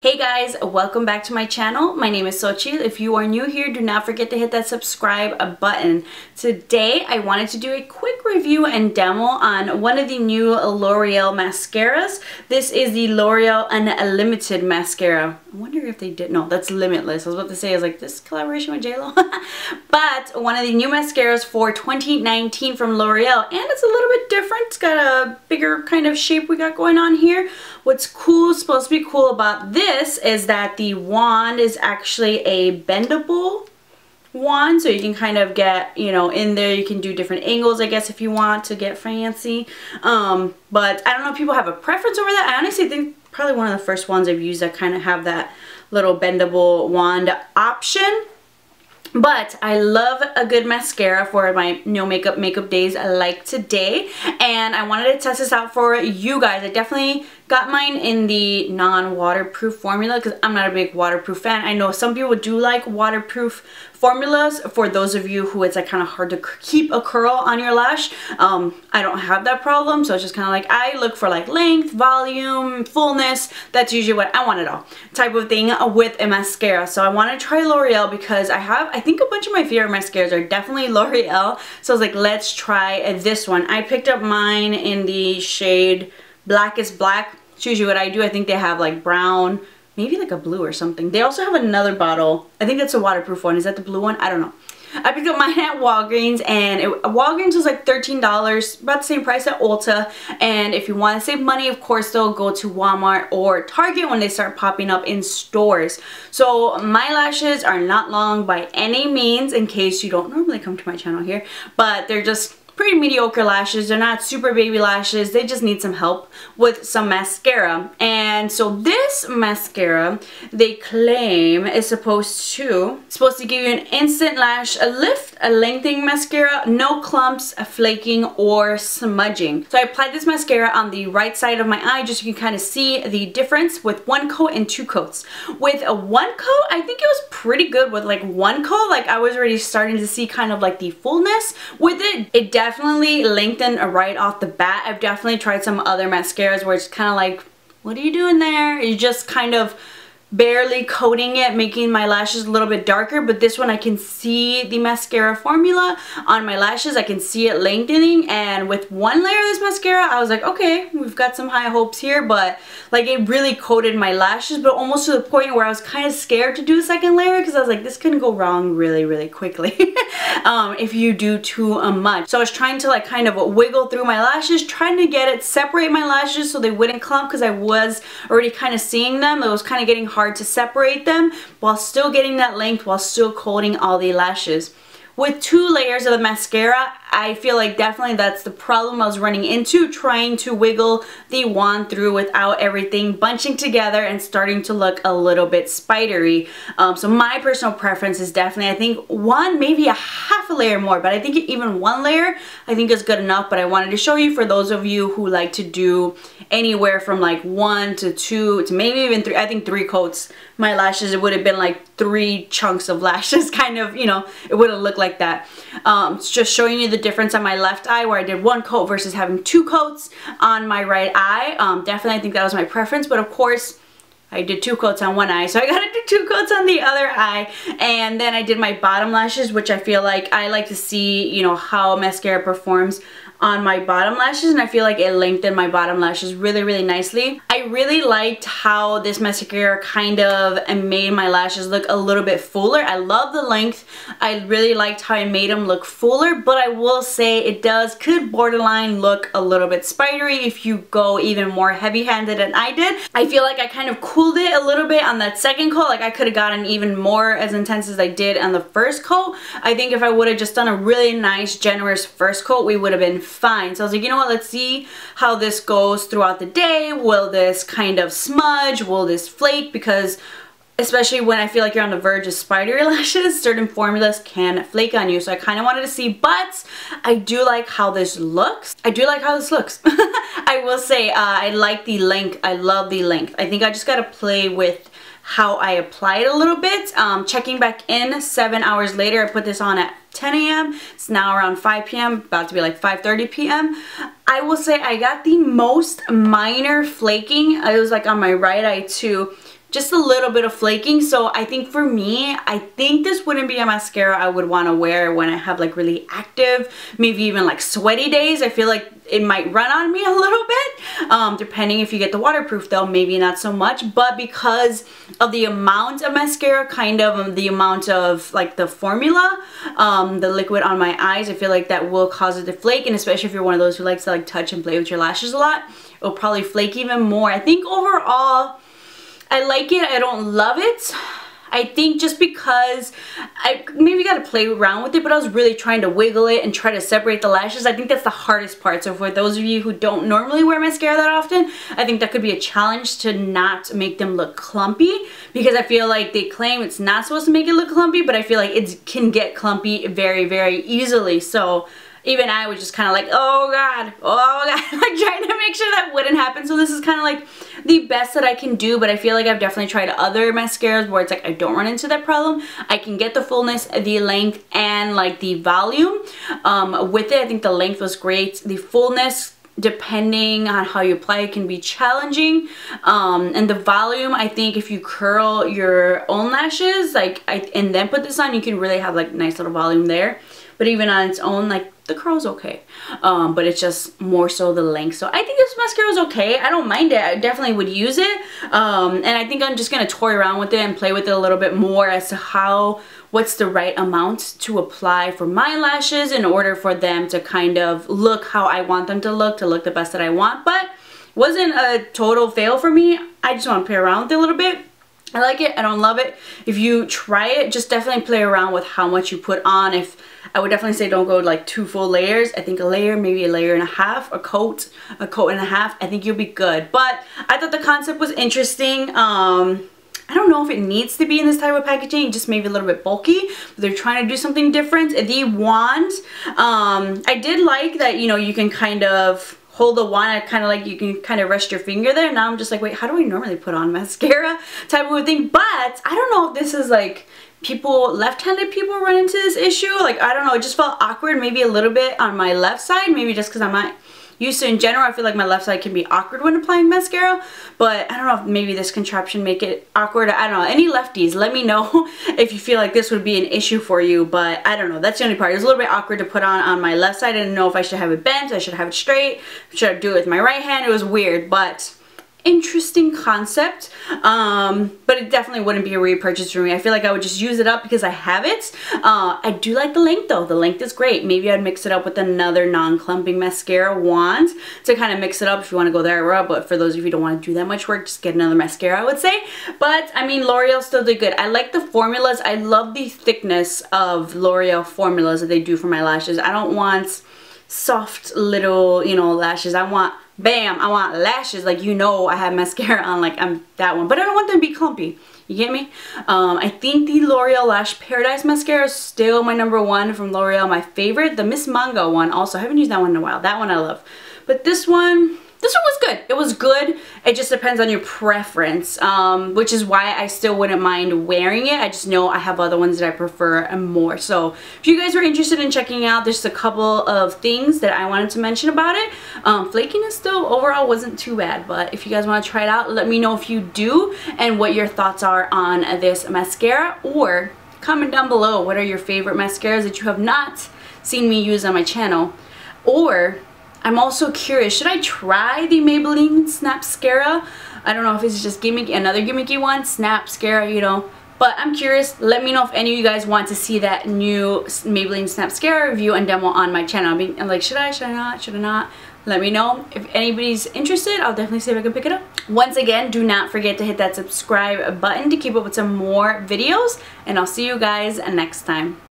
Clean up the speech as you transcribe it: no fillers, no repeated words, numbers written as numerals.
Hey guys, welcome back to my channel. My name is Xochitl. If you are new here, do not forget to hit that subscribe button. Today, I wanted to do a quick review and demo on one of the new L'Oreal mascaras. This is the L'Oreal Unlimited Mascara. I wonder if they did. No, that's Limitless. I was about to say, I was like, this collaboration with JLo? But one of the new mascaras for 2019 from L'Oreal, and it's a little bit different. It's got a bigger kind of shape we got going on here. What's cool, supposed to be cool about this is that the wand is actually a bendable wand, so you can kind of get, you know, in there. You can do different angles, I guess, if you want to get fancy. But I don't know if people have a preference over that. I honestly think probably one of the first ones I've used that kind of have that little bendable wand option. But I love a good mascara for my no makeup days like today, and I wanted to test this out for you guys. I definitely got mine in the non-waterproof formula because I'm not a big waterproof fan. I know some people do like waterproof formulas. For those of you who it's like kind of hard to keep a curl on your lash, I don't have that problem, so it's just kind of like I look for like length, volume, fullness. That's usually what I want it all type of thing with a mascara. So I want to try L'Oreal because I think a bunch of my favorite mascaras are definitely L'Oreal, so I was like, let's try this one. I picked up mine in the shade Blackest Black. It's usually what I do. I think they have like brown, maybe like a blue or something. They also have another bottle. I think that's a waterproof one. Is that the blue one? I don't know. I picked up mine at Walgreens, and Walgreens was like $13, about the same price at Ulta. And if you want to save money, of course, they'll go to Walmart or Target when they start popping up in stores. So my lashes are not long by any means, in case you don't normally come to my channel here, but they're just pretty mediocre lashes. They're not super baby lashes. They just need some help with some mascara. And so this mascara, they claim, is supposed to give you an instant lash lift, a lengthening mascara, no clumps, flaking, or smudging. So I applied this mascara on the right side of my eye just so you can kind of see the difference with one coat and two coats. With a one coat, I think it was pretty good. With like one coat, like I was already starting to see kind of like the fullness with it. It definitely lengthened right off the bat. I've definitely tried some other mascaras where it's kind of like, what are you doing there? You just kind of barely coating it, making my lashes a little bit darker. But this one, I can see the mascara formula on my lashes. I can see it lengthening, and with one layer of this mascara, I was like, okay, we've got some high hopes here. But like, it really coated my lashes, but almost to the point where I was kind of scared to do a second layer because I was like, this can go wrong really quickly if you do too much. So I was trying to like kind of wiggle through my lashes, trying to get it, separate my lashes so they wouldn't clump, because I was already kind of seeing them. It was kind of getting hard to separate them while still getting that length, while still coating all the lashes. With two layers of the mascara, I feel like definitely that's the problem I was running into, trying to wiggle the wand through without everything bunching together and starting to look a little bit spidery. So my personal preference is definitely, I think one, maybe a half a layer more, but I think even one layer I think is good enough. But I wanted to show you, for those of you who like to do anywhere from like 1 to 2 to maybe even 3, I think 3 coats my lashes, it would have been like 3 chunks of lashes, kind of, you know, it would have looked like that. It's just showing you the difference on my left eye where I did 1 coat versus having 2 coats on my right eye. Definitely I think that was my preference, but of course I did 2 coats on one eye, so I gotta do 2 coats on the other eye. And then I did my bottom lashes, which I feel like I like to see, you know, how mascara performs on my bottom lashes, and I feel like it lengthened my bottom lashes really nicely. I really liked how this mascara kind of made my lashes look a little bit fuller. I love the length. I really liked how it made them look fuller, but I will say it could borderline look a little bit spidery if you go even more heavy-handed than I did. I feel like I kind of cooled it a little bit on that second coat. Like I could have gotten even more as intense as I did on the first coat. I think if I would have just done a really nice generous first coat, we would have been fine. So I was like, you know what, let's see how this goes throughout the day. Will this kind of smudge? Will this flake? Because especially when I feel like you're on the verge of spidery lashes, certain formulas can flake on you. So I kind of wanted to see, but I do like how this looks. I do like how this looks. I will say I like the length. I love the length. I think I just got to play with how I apply it a little bit. Checking back in 7 hours later, I put this on at 10 a.m. It's now around 5 p.m. about to be like 5:30 p.m. I will say I got the most minor flaking. It was like on my right eye too. just a little bit of flaking. So I think for me, I think this wouldn't be a mascara I would want to wear when I have like really active, maybe even like sweaty days. I feel like it might run on me a little bit, depending if you get the waterproof though, maybe not so much. But because of the amount of mascara, kind of the amount of like the formula, the liquid on my eyes, I feel like that will cause it to flake. And especially if you're one of those who likes to like touch and play with your lashes a lot, it'll probably flake even more. I think overall, I like it. I don't love it. I think just because I maybe got to play around with it, but I was really trying to wiggle it and try to separate the lashes. I think that's the hardest part. So for those of you who don't normally wear mascara that often, I think that could be a challenge to not make them look clumpy, because I feel like they claim it's not supposed to make it look clumpy, but I feel like it can get clumpy very, very easily. So even I was just kind of like, oh god, like trying to make sure that wouldn't happen. So this is kind of like the best that I can do, but I feel like I've definitely tried other mascaras where it's like I don't run into that problem. I can get the fullness, the length, and like the volume with it. I think the length was great. The fullness, depending on how you apply it, can be challenging, and the volume, I think if you curl your own lashes and then put this on, you can really have like nice little volume there. But even on its own, like the curl's okay, but it's just more so the length. So I think this mascara is okay. I don't mind it. I definitely would use it, and I think I'm just gonna toy around with it and play with it a little bit more as to what's the right amount to apply for my lashes in order for them to kind of look how I want them to look the best that I want. But wasn't a total fail for me. I just want to play around with it a little bit. I like it. I don't love it. If you try it, just definitely play around with how much you put on. I would definitely say don't go like 2 full layers. I think a layer, maybe a layer and a half, a coat and a half. I think you'll be good. But I thought the concept was interesting. I don't know if it needs to be in this type of packaging, just maybe a little bit bulky, but they're trying to do something different. The wand, I did like that, you know, you can kind of hold the wand, kind of like you can kind of rest your finger there. Now I'm just like, wait, how do I normally put on mascara type of thing? But I don't know if this is like left-handed people run into this issue. Like, I don't know, it just felt awkward maybe a little bit on my left side, maybe just because I'm not used to, in general, I feel like my left side can be awkward when applying mascara, but I don't know if maybe this contraption make it awkward. I don't know. Any lefties, let me know if you feel like this would be an issue for you, but I don't know. That's the only part. It was a little bit awkward to put on my left side. I didn't know if I should have it bent, I should have it straight, should I do it with my right hand. It was weird, but interesting concept, but it definitely wouldn't be a repurchase for me. I feel like I would just use it up because I have it. I do like the length though. The length is great. Maybe I'd mix it up with another non-clumping mascara wand to kind of mix it up if you want to go that route, but for those of you who don't want to do that much work, just get another mascara, I would say. But I mean, L'Oreal still did good. I like the formulas. I love the thickness of L'Oreal formulas that they do for my lashes. I don't want soft little, you know, lashes. I want bam, I want lashes like, you know, I have mascara on, like I'm that one, but I don't want them to be clumpy. You get me? I think the L'Oreal Lash Paradise mascara is still my #1 from L'Oreal. My favorite, the Miss Mango one, also I haven't used that one in a while. That one I love, but this one was good. It was good. It just depends on your preference, which is why I still wouldn't mind wearing it. I just know I have other ones that I prefer more. So if you guys were interested in checking out, there's a couple of things that I wanted to mention about it. Flakiness still overall wasn't too bad, but if you guys want to try it out, let me know if you do and what your thoughts are on this mascara, or comment down below what are your favorite mascaras that you have not seen me use on my channel. Or I'm also curious, should I try the Maybelline Snapscara? I don't know if it's just another gimmicky one, Snapscara, you know. But I'm curious. Let me know if any of you guys want to see that new Maybelline Snapscara review and demo on my channel. I'm like, should I not? Let me know. If anybody's interested, I'll definitely see if I can pick it up. Once again, do not forget to hit that subscribe button to keep up with some more videos. And I'll see you guys next time.